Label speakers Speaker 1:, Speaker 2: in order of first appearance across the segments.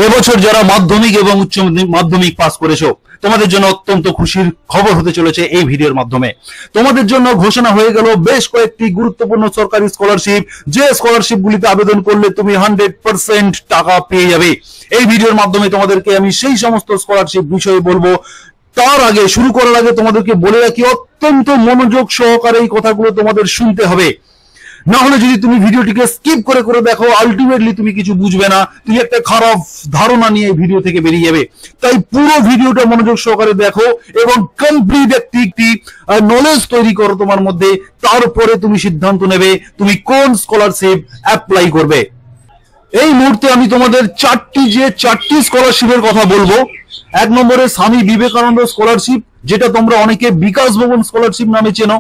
Speaker 1: এবছর যারা মাধ্যমিক এবং উচ্চ মাধ্যমিক পাস করেছো তোমাদের জন্য অত্যন্ত খুশির খবর হতে চলেছে এই ভিডিওর মাধ্যমে। তোমাদের জন্য ঘোষণা হয়ে গেল বেশ কয়েকটি গুরুত্বপূর্ণ সরকারি স্কলারশিপ, যে স্কলারশিপ গুলিতে আবেদন করলে তুমি 100% টাকা পেয়ে যাবে। এই ভিডিওর মাধ্যমে তোমাদেরকে আমি সেই সমস্ত স্কলারশিপ বিষয়ে বলবো। তার আগে, শুরু করার আগে তোমাদেরকে বলে রাখি, অত্যন্ত মনোযোগ সহকারে এই কথাগুলো তোমাদের শুনতে হবে। না হলে যদি তুমি ভিডিওটিকে স্কিপ করে করে দেখো, আলটিমেটলি তুমি কিছু বুঝবে না, তুমি একটা খারাপ ধারণা নিয়ে ভিডিও থেকে বেরিয়ে যাবে। তাই পুরো ভিডিওটা মনোযোগ সহকারে দেখো এবং কমপ্লিট একটি নলেজ তৈরি করো তোমার মধ্যে। তারপরে তুমি সিদ্ধান্ত নেবে তুমি কোন স্কলারশিপ অ্যাপ্লাই করবে। এই মুহূর্তে আমি তোমাদের চারটি স্কলারশিপের কথা বলবো। এক নম্বরে স্বামী বিবেকানন্দ স্কলারশিপ, যেটা তোমরা অনেকে বিকাশ ভবন স্কলারশিপ নামে চেনো।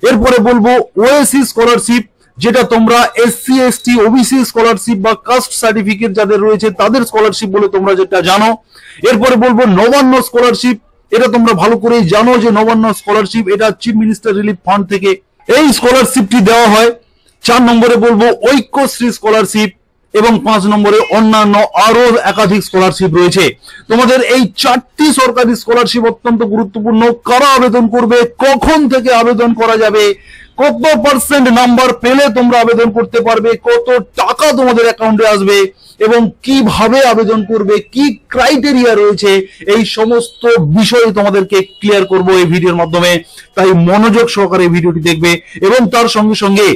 Speaker 1: এরপরে বলবো ওএসি স্কলারশিপ, যেটা তোমরা এসসি এসটি ওবিসি স্কলারশিপ বা কাস্ট সার্টিফিকেট যাদের রয়েছে তাদের স্কলারশিপ বলে তোমরা যেটা জানো। এরপরে বলবো নবান্ন স্কলারশিপ, এটা তোমরা ভালো করেই জানো যে নবান্ন স্কলারশিপ এটা চিফ মিনিস্টার রিলিফ ফান্ড থেকে এই স্কলারশিপটি দেওয়া হয়। 4 নম্বরে বলবো ঐক্যশ্রী স্কলারশিপ এবং 5 নম্বরে অন্যান্য আরো একাধিক স্কলারশিপ রয়েছে। তোমাদের এই 4টি সরকারি স্কলারশিপ অত্যন্ত গুরুত্বপূর্ণ। কারা আবেদন করবে, কখন থেকে আবেদন করা যাবে, কত পার্সেন্ট নাম্বার পেলে তোমরা আবেদন করতে পারবে, কত টাকা তোমাদের অ্যাকাউন্টে আসবে এবং কিভাবে আবেদন করবে, কি ক্রাইটেরিয়া রয়েছে, এই সমস্ত বিষয় তোমাদেরকে ক্লিয়ার করব এই ভিডিওর মাধ্যমে। তাই মনোযোগ সহকারে এই ভিডিওটি দেখবে এবং তার সঙ্গে সঙ্গে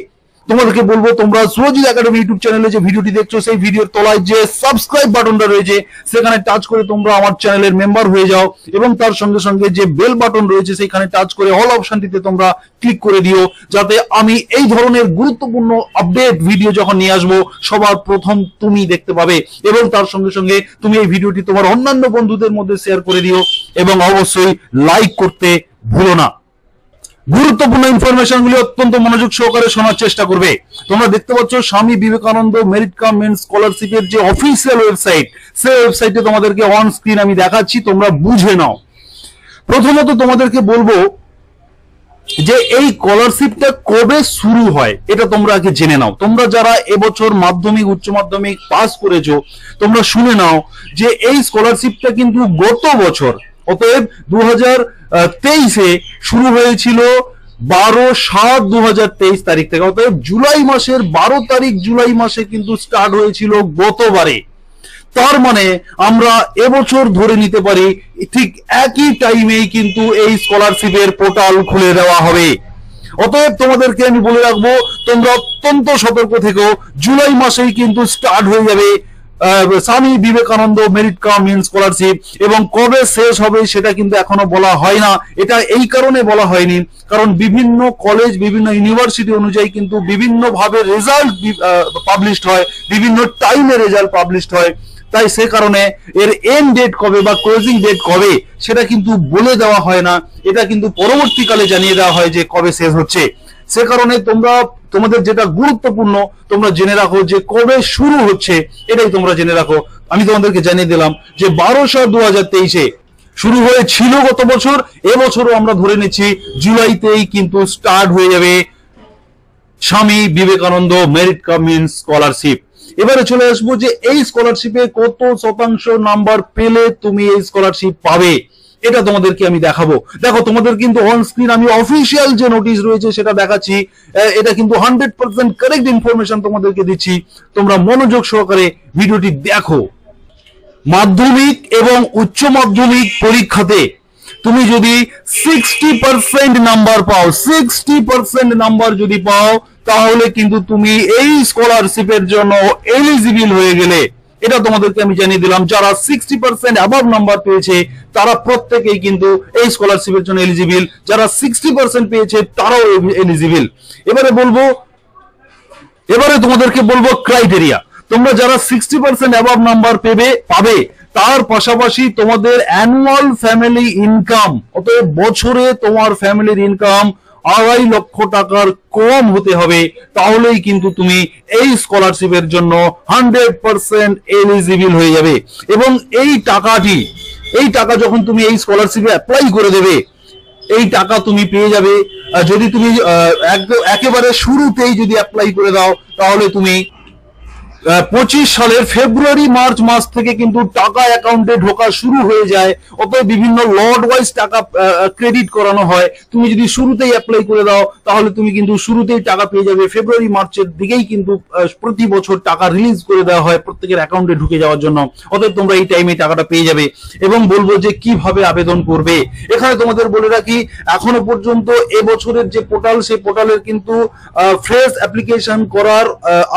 Speaker 1: তোমাদেরকে বলবো তোমরা সুরজিৎ একাডেমি ইউটিউব চ্যানেলে যে ভিডিওটি দেখছো সেই ভিডিওর তলায় যে সাবস্ক্রাইব বাটনটা রয়েছে সেখানে টাচ করে তোমরা আমার চ্যানেলের মেম্বার হয়ে যাও এবং তার সঙ্গে সঙ্গে যে বেল বাটন রয়েছে সেখানে টাচ করে অল অপশনটিতে তোমরা ক্লিক করে দিও, যাতে আমি এই ধরনের গুরুত্বপূর্ণ আপডেট ভিডিও যখন নিয়ে আসবো সবার প্রথম তুমি দেখতে পাবে। এবং তার সঙ্গে সঙ্গে তুমি এই ভিডিওটি তোমার অন্যান্য বন্ধুদের মধ্যে শেয়ার করে দিও এবং অবশ্যই লাইক করতে ভুলো না। গুরুত্বপূর্ণ ইনফরমেশন গুলি অত্যন্ত মনোযোগ সহকারে শোনার চেষ্টা করবে। তোমরা দেখতে পাচ্ছ স্বামী বিবেকানন্দ মেরিট কাম মেন্স স্কলারশিপের যে অফিসিয়াল ওয়েবসাইট, সেই ওয়েবসাইটে তোমাদেরকে অন স্ক্রিন আমি দেখাচ্ছি, তোমরা বুঝে নাও। প্রথমত তোমাদেরকে বলবো যে এই স্কলারশিপটা কবে শুরু হয় এটা তোমরা আগে জেনে নাও। তোমরা যারা এবছর মাধ্যমিক উচ্চ মাধ্যমিক পাস করেছো তোমরা শুনে নাও যে এই স্কলারশিপটা কিন্তু গত বছর, অতএব 2023-এ শুরু হয়েছিল 12/7/2023 তারিখ থেকে। অতএব জুলাই মাসের 12 তারিখ জুলাই মাসে কিন্তু স্টার্ট হয়েছিল গতবারে। তার মানে আমরা এবছর ধরে নিতে পারি ঠিক একই টাইমেই কিন্তু এই স্কলারশিপের পোর্টাল খুলে দেওয়া হবে। অতএব তোমাদেরকে আমি বলে রাখবো তোমরা অত্যন্ত সতর্ক থেকো, জুলাই মাসেই কিন্তু স্টার্ট হয়ে যাবে Swami Vivekananda merit cum means scholarship. এবং কবে শেষ হবে সেটা কিন্তু এখনো বলা হয় না। এটা এই কারণে বলা হয়নি কারণ বিভিন্ন কলেজ বিভিন্ন ইউনিভার্সিটি অনুযায়ী কিন্তু বিভিন্ন ভাবে রেজাল্ট পাবলিশড হয়, বিভিন্ন টাইমে রেজাল্ট পাবলিশড হয়। তাই সে কারণে এর এন্ড ডেট কবে বা ক্লোজিং ডেট কবে সেটা কিন্তু বলে দেওয়া হয় না, এটা কিন্তু পরবর্তীকালে জানিয়ে দেওয়া হয় যে কবে শেষ হচ্ছে। সে কারণে তোমাদের যেটা গুরুত্বপূর্ণ তোমরা জেনে রাখো যে কবে শুরু হচ্ছে, এটাই তোমরা জেনে রাখো। আমি তোমাদেরকে জানিয়ে দিলাম যে 12/7/2023-এ শুরু হয়েছিল গত বছর, এবছরও আমরা ধরে নিচ্ছি জুলাইতেই কিন্তু স্টার্ট হয়ে যাবে Swami Vivekananda merit cum means scholarship. এবারে চলে আসবো যে এই স্কলারশিপে কত শতাংশ নাম্বার পেলে তুমি এই স্কলারশিপ পাবে, এটা তোমাদেরকে আমি দেখাবো। দেখো তোমাদের কিন্তু অন স্ক্রিন আমি অফিসিয়াল যে নোটিশ রয়েছে সেটা দেখাচ্ছি। এটা কিন্তু 100% কারেক্ট ইনফরমেশন তোমাদেরকে দিচ্ছি, তোমরা মনোযোগ সহকারে ভিডিওটি দেখো। মাধ্যমিক এবং উচ্চ মাধ্যমিক পরীক্ষাতে তুমি যদি 60% নাম্বার পাও, 60% নাম্বার যদি পাও তাহলে কিন্তু তুমি এই স্কলারশিপের জন্য এলিজিবল হয়ে গেলে। এটা তোমাদেরকে আমি জানিয়ে দিলাম, যারা 60% অ্যাবাভ নাম্বার পেয়েছে তারা প্রত্যেকেই কিন্তু এই স্কলারশিপের জন্য এলিজিবল, যারা 60% পেয়েছে তারাও এলিজিবল। এবারে তোমাদেরকে বলবো ক্রাইটেরিয়া। তোমরা যারা 60% অ্যাবাভ নাম্বার পাবে তার পাশাপাশি তোমাদের অ্যানুয়াল ফ্যামিলি ইনকাম, অতএব বছরে তোমার ফ্যামিলির ইনকাম 2.5 লক্ষ টাকার কম হতে হবে, তাহলেই কিন্তু তুমি এই স্কলারশিপের জন্য 100% এলিজিবল হয়ে যাবে। এবং এই টাকা যখন তুমি এই স্কলারশিপে অ্যাপ্লাই করে দেবে, এই টাকা তুমি পেয়ে যাবে। যদি তুমি একেবারে শুরুতেই যদি অ্যাপ্লাই করে দাও তাহলে তুমি 25 সালের ফেব্রুয়ারি মার্চ মাস থেকে কিন্তু টাকা অ্যাকাউন্টে ঢোকা শুরু হয়ে যায়। অতএব বিভিন্ন লট ওয়াইজ টাকা ক্রেডিট করানো হয়। তুমি যদি শুরুতেই অ্যাপ্লাই করে দাও তাহলে তুমি কিন্তু শুরুতেই টাকা পেয়ে যাবে। ফেব্রুয়ারি মার্চের দিকেই কিন্তু প্রতি বছর টাকা রিলিজ করে দেওয়া হয় প্রত্যেকের অ্যাকাউন্টে ঢুকে যাওয়ার জন্য। অতএব তোমরা এই টাইমে টাকাটা পেয়ে যাবে। এবং বলবো যে কিভাবে আবেদন করবে। এখানে তোমাদের বলে রাখি, এখনো পর্যন্ত এবছরের যে পোর্টাল, সেই পোর্টালের কিন্তু ফ্রেশ অ্যাপ্লিকেশন করার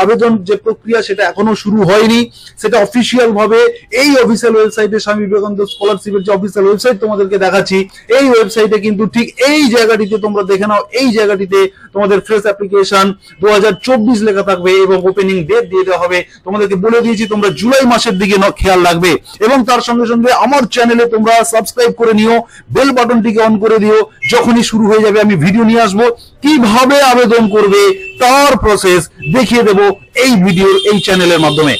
Speaker 1: আবেদন যে প্রক্রিয়া সেটা এখনো শুরু হয়নি। সেটা অফিসিয়াল ভাবে এই অফিসিয়াল ওয়েবসাইটে, স্বামী বিবেকানন্দ স্কলারশিপের যে অফিসিয়াল ওয়েবসাইট তোমাদেরকে দেখাচ্ছি, এই ওয়েবসাইটে কিন্তু ঠিক এই জায়গাটিতে তোমরা দেখে নাও, এই জায়গাটিতে তোমাদের ফ্রেশ অ্যাপ্লিকেশন 2024 লেখা থাকবে এবং ওপেনিং ডেট দিয়ে দেওয়া হবে। তোমাদেরকে বলে দিয়েছি তোমরা জুলাই মাসের দিকে খেয়াল রাখবে। এবং তার সঙ্গে সঙ্গে আমার চ্যানেলে তোমরা সাবস্ক্রাইব করে নিও, বেল বাটনটিকে অন করে দিও। যখনই শুরু হয়ে যাবে আমি ভিডিও নিয়ে আসবো, কিভাবে আবেদন করবে তার প্রসেস দেখিয়ে দেব এই ভিডিও, এই চ্যানেলের মাধ্যমে।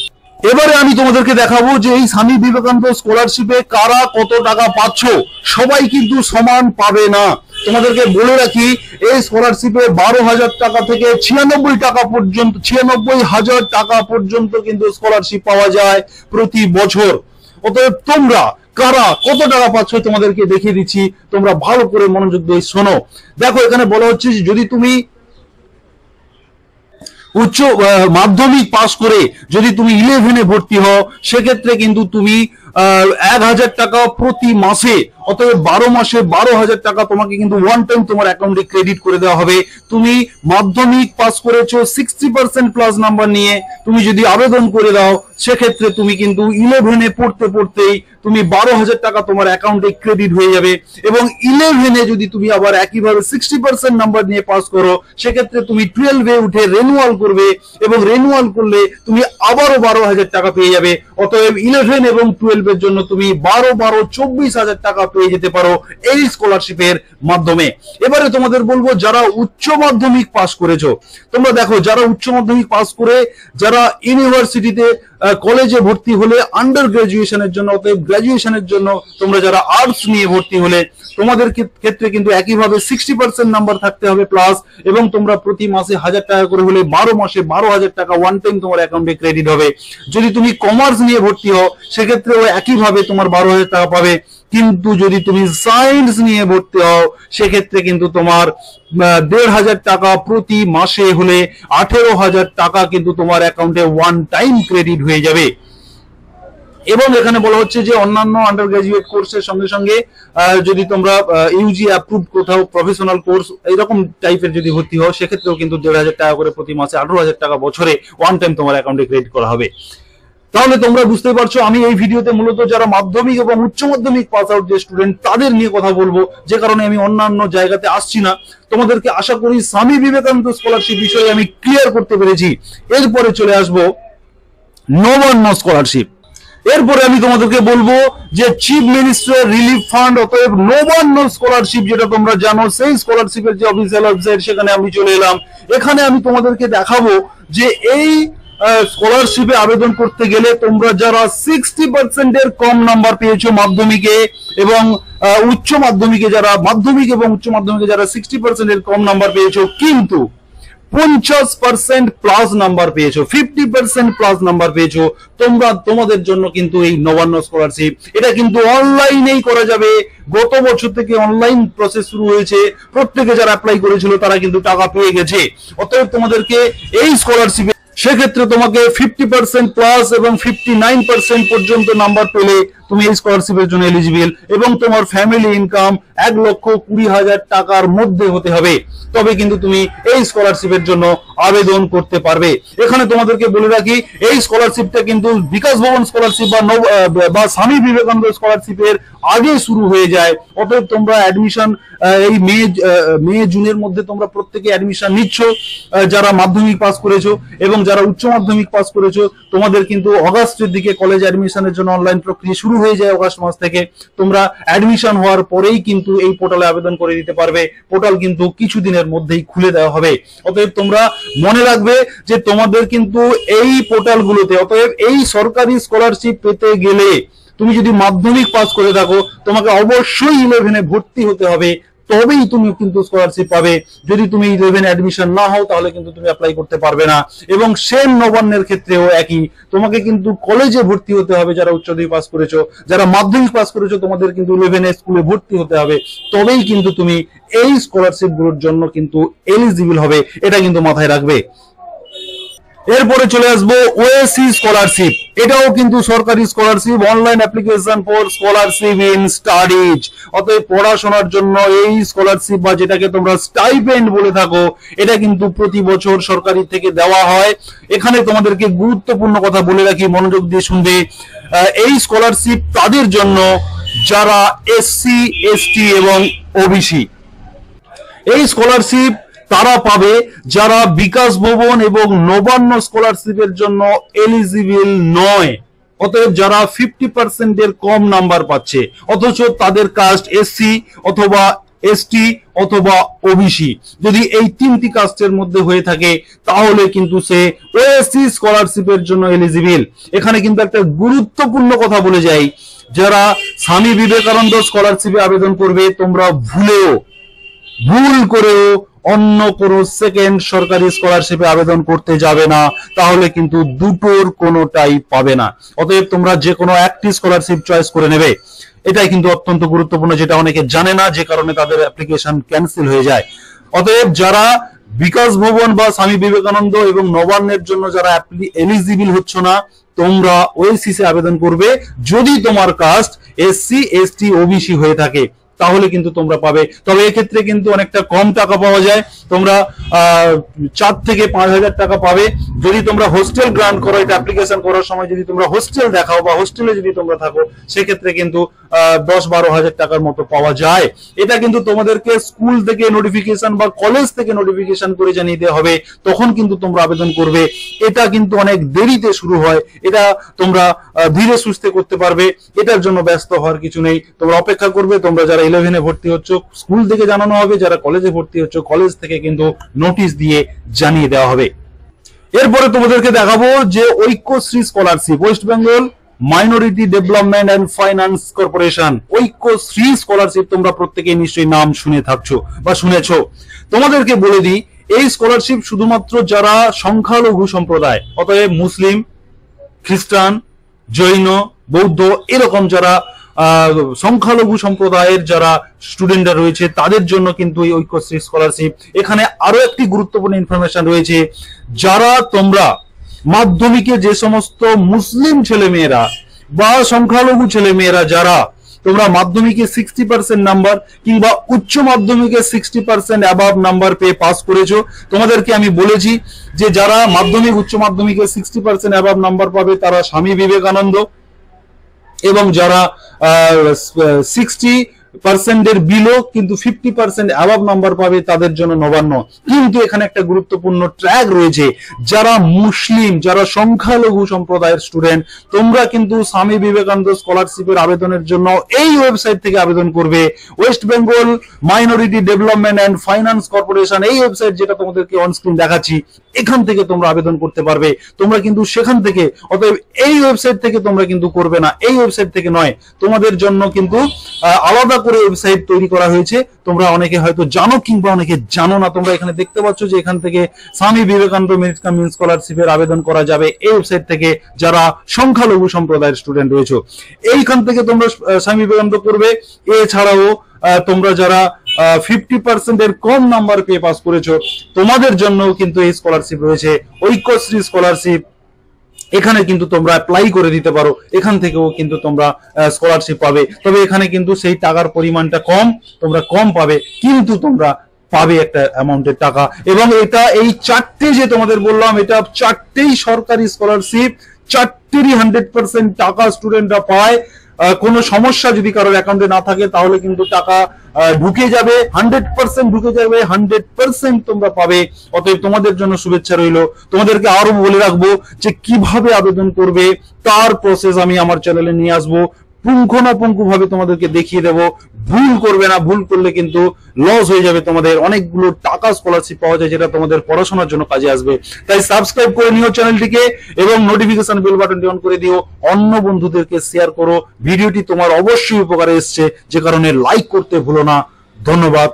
Speaker 1: এবারে আমি তোমাদেরকে দেখাবো যে এই স্বামী বিবেকানন্দ স্কলারশিপে কারা কত টাকা পাচ্ছ। সবাই কিন্তু সমান পাবে না। তোমাদেরকে বলে রাখি, এই স্কলারশিপে 12,000 টাকা থেকে 96 টাকা পর্যন্ত, 96,000 টাকা পর্যন্ত কিন্তু স্কলারশিপ পাওয়া যায় প্রতি বছর। অতএব তোমরা কারা কত টাকা পাচ্ছ তোমাদেরকে দেখিয়ে দিচ্ছি, তোমরা ভালো করে মনোযোগ দিয়ে শোনো। দেখো, এখানে বলা হচ্ছে যদি তুমি উচ্চ মাধ্যমিক পাস করে যদি তুমি 11-এ ভর্তি হও, সেক্ষেত্রে কিন্তু তুমি 1,000 টাকা প্রতি মাসে, অতএব 12 মাসে 12,000 টাকা তোমাকে কিন্তু ওয়ান টাইম তোমার অ্যাকাউন্টে ক্রেডিট করে দেওয়া হবে। তুমি মাধ্যমিক পাস করেছো 60% প্লাস নাম্বার নিয়ে, তুমি যদি আবেদন করে দাও সেক্ষেত্রে তুমি কিন্তু 11-এ পড়তে পড়তেই তুমি 12,000 টাকা তোমার অ্যাকাউন্টে ক্রেডিট হয়ে যাবে। এবং 11-এ যদি তুমি আবার একইভাবে 60% নাম্বার নিয়ে পাস করো, সেক্ষেত্রে তুমি 12-এ উঠে রেনুয়াল করবে এবং রেনুয়াল করলে তুমি আবারও 12,000 টাকা পেয়ে যাবে। অতএব 11 এবং 12 এর জন্য তুমি 24,000 টাকা পেয়ে যেতে পারো এই স্কলারশিপের মাধ্যমে। এবারে তোমাদের বলবো যারা উচ্চ মাধ্যমিক পাস করেছো, তোমরা দেখো যারা উচ্চ মাধ্যমিক পাস করে যারা ইউনিভার্সিটিতে কলেজে ভর্তি হলে আন্ডার গ্রাজুয়েশনের জন্য, অতএব গ্রাজুয়েশনের জন্য তোমরা যারা আর্টস নিয়ে ভর্তি হলে তোমাদের ক্ষেত্রে কিন্তু একইভাবে 60% নাম্বার থাকতে হবে প্লাস, এবং তোমরা প্রতি মাসে 1,000 টাকা করে হলে 12 মাসে 12,000 টাকা ওয়ান টাইম তোমার অ্যাকাউন্টে ক্রেডিট হবে। যদি তুমি কমার্স নিয়ে ভর্তি হও সেক্ষেত্রেও একইভাবে তোমার 12,000 টাকা পাবে। কিন্তু যদি তুমি সায়েন্স নিয়ে ভর্তি হও সেক্ষেত্রে কিন্তু তোমার 1,500 টাকা প্রতি মাসে হলে 18,000 টাকা কিন্তু তোমার অ্যাকাউন্টে ওয়ান টাইম ক্রেডিট হয়ে যাবে। এবং এখানে বলা হচ্ছে যে অন্যান্য আন্ডার গ্রাজুয়েট কোর্সের সঙ্গে সঙ্গে যদি তোমরা ইউজি অ্যাপ্রুভ কোথাও প্রফেশনাল কোর্স এইরকম টাইপের যদি ভর্তি হও সেক্ষেত্রেও কিন্তু 1,500 টাকা করে প্রতি মাসে 18,000 টাকা বছরে ওয়ান টাইম তোমার অ্যাকাউন্টে ক্রেডিট করা হবে। তাহলে তোমরা বুঝতে পারছো আমি এই ভিডিওতে মূলত যারা মাধ্যমিক এবং উচ্চ মাধ্যমিক পাস আউট যে স্টুডেন্ট তাদের নিয়ে কথা বলবো, যে কারণে আমি অন্যান্য জায়গাতে আসছি না। তোমাদেরকে আশা করি স্বামী বিবেকানন্দ স্কলারশিপ বিষয়ে আমি ক্লিয়ার করতে পেরেছি। এরপরে চলে আসবো নবান্ন স্কলারশিপ। এরপরে আমি তোমাদেরকে বলবো যে চিফ মিনিস্টার রিলিফ ফান্ড, অতএব নবান্ন স্কলারশিপ যেটা তোমরা জানো, সেই স্কলারশিপের যে অফিসিয়াল ওয়েবসাইট সেখানে আমি চলে এলাম। এখানে আমি তোমাদেরকে দেখাবো যে এই স্কলারশিপে আবেদন করতে গেলে তোমরা যারা 60% এর কম নাম্বার পেয়েছো মাধ্যমিকে এবং উচ্চ মাধ্যমিকে, যারা মাধ্যমিক এবং উচ্চ মাধ্যমিকে যারা 60% এর কম নাম্বার পেয়েছো কিন্তু 50% প্লাস নাম্বার পেয়েছো, 50% প্লাস নাম্বার পেয়েছো, তোমাদের জন্য কিন্তু এই নবান্ন স্কলারশিপ, এটা কিন্তু অনলাইনেই করা যাবে। গত বছর থেকে অনলাইন প্রসেস শুরু হয়েছে। প্রত্যেকে যারা অ্যাপ্লাই করেছিল তারা কিন্তু টাকা পেয়ে গেছে। অতএব তোমাদেরকে এই স্কলারশিপে সেক্ষেত্রে তোমাকে 50% প্লাস এবং 59% পর্যন্ত নাম্বার পেলে তুমি এই স্কলারশিপের জন্য এলিজিবল, এবং তোমার ফ্যামিলি ইনকাম 1,20,000 টাকার মধ্যে হতে হবে, তবে কিন্তু তুমি এই স্কলারশিপের জন্য আবেদন করতে পারবে। এখানে তোমাদেরকে বলে রাখি এই স্কলারশিপটা কিন্তু বিকাশ ভবন স্কলারশিপ বা স্বামী বিবেকানন্দ স্কলারশিপের আগে শুরু হয়ে যায়। অতএব তোমরা অ্যাডমিশন এই মে জুনের মধ্যে তোমরা প্রত্যেকে অ্যাডমিশন নিচ্ছ যারা মাধ্যমিক পাস করেছো, এবং যারা উচ্চ মাধ্যমিক পাস করেছো তোমাদের কিন্তু অগাস্টের দিকে কলেজ অ্যাডমিশনের জন্য অনলাইন প্রক্রিয়া শুরু হয়ে যায়। অগাস্ট মাস থেকে তোমরা অ্যাডমিশন হওয়ার পরেই কিন্তু এই পোর্টালে আবেদন করে দিতে পারবে। পোর্টাল কিন্তু কিছুদিনের মধ্যেই খুলে দেওয়া হবে। অতএব তোমরা মনে রাখবে যে তোমাদের কিন্তু এই পোর্টালগুলোতে, অতএব এই সরকারি স্কলারশিপ পেতে গেলে তুমি যদি মাধ্যমিক পাস করে থাকো তোমাকে অবশ্যই 11-এ ভর্তি হতে হবে, তবেই তুমি কিন্তু স্কলারশিপ পাবে। যদি তুমি 11 অ্যাডমিশন না হও তাহলে কিন্তু তুমি অ্যাপ্লাই করতে পারবে না। এবং সেম নবান্নের ক্ষেত্রেও একই, তোমাকে কিন্তু কলেজে ভর্তি হতে হবে। যারা উচ্চ মাধ্যমিক পাস করেছো, যারা মাধ্যমিক পাস করেছো, তোমাদের কিন্তু 11 স্কুলে ভর্তি হতে হবে, তবেই কিন্তু তুমি এই স্কলারশিপ গুলোর জন্য কিন্তু এলিজিবল হবে। এটা কিন্তু মাথায় রাখবে। এরপরে চলে আসবো ওএসসি স্কলারশিপ। এটাও কিন্তু সরকারি scholarship, online application for scholarship in studies. অতএব পড়াশোনার জন্য এই স্কলারশিপ বা যেটাকে তোমরা স্টাইপেন্ড বলে থাকো, এটা কিন্তু প্রতি বছর সরকারি থেকে দেওয়া হয়। এখানে তোমাদেরকে গুরুত্বপূর্ণ কথা বলে রাখি, মনোযোগ দিয়ে শুনবে। এই স্কলারশিপ তাদের জন্য যারা এসসি, এসটি এবং ওবিসি। এই স্কলারশিপ তারা পাবে যারা বিকাশ ভবন এবং নবান্ন স্কলারশিপের জন্য এলিজিবল নয়। অতএব যারা 50% এর কম নাম্বার পাচ্ছে, অথচ তাদের কাস্ট এসসি অথবা এসটি অথবা ওবিসি, যদি এই তিনটি কাস্টের মধ্যে হয়ে থাকে তাহলে কিন্তু সে ওএসসি স্কলারশিপের জন্য এলিজিবল। এখানে কিন্তু একটা গুরুত্বপূর্ণ কথা বলে যাই, যারা স্বামী বিবেকানন্দ স্কলারশিপে আবেদন করবে, তোমরা ভুল করেও অন্য কোনো সেকেন্ড সরকারি স্কলারশিপে আবেদন করতে যাবে না, তাহলে কিন্তু দুটোর কোনোটাই পাবে না। অতএব তোমরা যে কোনো একটি স্কলারশিপ চয়েস করে নেবে। এটাই কিন্তু অত্যন্ত গুরুত্বপূর্ণ, যেটা অনেকে জানে না, যে কারণে তাদের অ্যাপ্লিকেশন ক্যান্সেল হয়ে যায়। অতএব যারা বিকাশ ভবন বা স্বামী বিবেকানন্দ এবং নবান্নের জন্য যারা এলিজিবল হচ্ছ না, তোমরা ওএসসি আবেদন করবে। যদি তোমার কাস্ট এসসি, এসটি, ওবিসি হয়ে থাকে তাহলে কিন্তু তোমরা পাবে। তবে এক্ষেত্রে কিন্তু অনেকটা কম টাকা পাওয়া যায়। তোমরা 4 থেকে 5,000 টাকা পাবে। যদি তোমরা হোস্টেল গ্রান্ট করো, এটা অ্যাপ্লিকেশন করার সময় যদি তোমরা হোস্টেল দেখাও বা হোস্টেলে যদি তোমরা থাকো, সেক্ষেত্রে কিন্তু 10-12 হাজার টাকার মতো পাওয়া যায়। এটা কিন্তু তোমাদেরকে স্কুল থেকে নোটিফিকেশন বা কলেজ থেকে নোটিফিকেশন করে জানিয়ে দেওয়া হবে, তখন কিন্তু তোমরা আবেদন করবে। এটা কিন্তু অনেক দেরিতে শুরু হয়, এটা তোমরা ধীরে সুস্থে করতে পারবে। এটার জন্য ব্যস্ত হওয়ার কিছু নেই, তোমরা অপেক্ষা করবে। তোমরা যারা 11-এ ভর্তি হচ্ছ, স্কুল থেকে জানানো হবে। যারা কলেজে ভর্তি হচ্ছ, কলেজ থেকে কিন্তু নোটিশ দিয়ে জানিয়ে দেওয়া হবে। এরপরে তোমাদেরকে দেখাবো যে Aikyashree scholarship, West Bengal minority development and finance corporation, Aikyashree scholarship. তোমরা প্রত্যেকেই নিশ্চয়ই নাম শুনে থাকছো বা শুনেছো। তোমাদেরকে বলে দিই, এই স্কলারশিপ শুধুমাত্র যারা সংখ্যালঘু সম্প্রদায়, অতএব মুসলিম, খ্রিস্টান, জৈন, বৌদ্ধ, এরকম যারা সংখ্যালঘু সম্প্রদায়ের যারা স্টুডেন্টরা রয়েছে তাদের জন্য কিন্তু এই ঐক্যশ্রী স্কলারশিপ। এখানে আরো একটি গুরুত্বপূর্ণ ইনফরমেশন রয়েছে, যারা তোমরা মাধ্যমিকে যে সমস্ত মুসলিম ছেলেমেয়েরা বা সংখ্যালঘু ছেলেমেয়েরা যারা তোমরা মাধ্যমিকে 60% নাম্বার কিংবা উচ্চ মাধ্যমিকে 60% অ্যাবাভ নাম্বার পেয়ে পাস করেছো, তোমাদেরকে আমি বলেছি যে যারা মাধ্যমিক উচ্চ মাধ্যমিকে 60% অ্যাবাভ নাম্বার পাবে তারা স্বামী বিবেকানন্দ, এবং যারা 60% এর বিলো কিন্তু 50% অ্যাবাভ নাম্বার পাবে তাদের জন্য নবান্ন। কিন্তু এখানে একটা গুরুত্বপূর্ণ ট্র্যাক রয়েছে, যারা মুসলিম, যারা সংখ্যালঘু সম্প্রদায়ের স্টুডেন্ট, তোমরা কিন্তু স্বামী বিবেকানন্দ স্কলারশিপের আবেদনের জন্য এই ওয়েবসাইট থেকে আবেদন করবে, West Bengal minority development and finance corporation. এই ওয়েবসাইট যেটা তোমাদেরকে অন স্ক্রিন দেখাচ্ছি, এখান থেকে তোমরা আবেদন করতে পারবে। তোমরা কিন্তু সেখান থেকে, অতএব এই ওয়েবসাইট থেকে তোমরা কিন্তু করবে না, এই ওয়েবসাইট থেকে নয়, তোমাদের জন্য কিন্তু আলাদা করে ওয়েবসাইট তৈরি করা হয়েছে। তোমরা অনেকে হয়তো জানো কিংবা অনেকে জানো না। তোমরা এখানে দেখতে পাচ্ছ যে এখান থেকে স্বামী বিবেকানন্দ মেরিট কাম ইন স্কলারশিপের আবেদন করা যাবে এই ওয়েবসাইট থেকে, যারা সংখ্যালঘু সম্প্রদায়ের স্টুডেন্ট রয়েছে। এইখান থেকে তোমরা স্বামী বিবেকানন্দ করবে। এছাড়াও তোমরা যারা 50% এর কম নাম্বার পেয়ে পাস করেছো, তোমাদের জন্য কিন্তু এই স্কলারশিপ রয়েছে, ঐক্যশ্রী স্কলারশিপ। এখানে কিন্তু তোমরা অ্যাপ্লাই করে দিতে পারো, এখান থেকেও কিন্তু তোমরা স্কলারশিপ পাবে। তবে এখানে কিন্তু সেই টাকার পরিমাণটা কম, তোমরা কম পাবে, কিন্তু তোমরা পাবে একটা অ্যামাউন্টের টাকা। এবং এটা এই চারটে যে তোমাদের বললাম, এটা চারটেই সরকারি স্কলারশিপ, চারটেরই 100% টাকা স্টুডেন্টরা পায়। কোনো সমস্যা যদি কারোর অ্যাকাউন্টে না থাকে তাহলে কিন্তু টাকা ঢুকে যাবে, 100% ঢুকে যাবে, 100% তোমরা পাবে। অতএব তোমাদের জন্য শুভেচ্ছা রইল। তোমাদেরকে আরো বলে রাখবো যে কিভাবে আবেদন করবে তার প্রসেস আমি আমার চ্যানেলে নিয়ে আসবো, পুঙ্খানুপুঙ্খ ভাবে তোমাদেরকে দেখিয়ে দেবো। ভুল করবে না, ভুল করলে কিন্তু লস হয়ে যাবে। তোমাদের অনেকগুলো টাকা স্কলারশিপ পাওয়া যায় যেটা তোমাদের পড়াশোনার জন্য কাজে আসবে। তাই সাবস্ক্রাইব করে নিও চ্যানেলটিকে এবং নোটিফিকেশন বেল বাটনটি অন করে দিও, অন্য বন্ধুদেরকে শেয়ার করো। ভিডিওটি তোমার অবশ্যই উপকারে এসছে, যে কারণে লাইক করতে ভুলো না। ধন্যবাদ।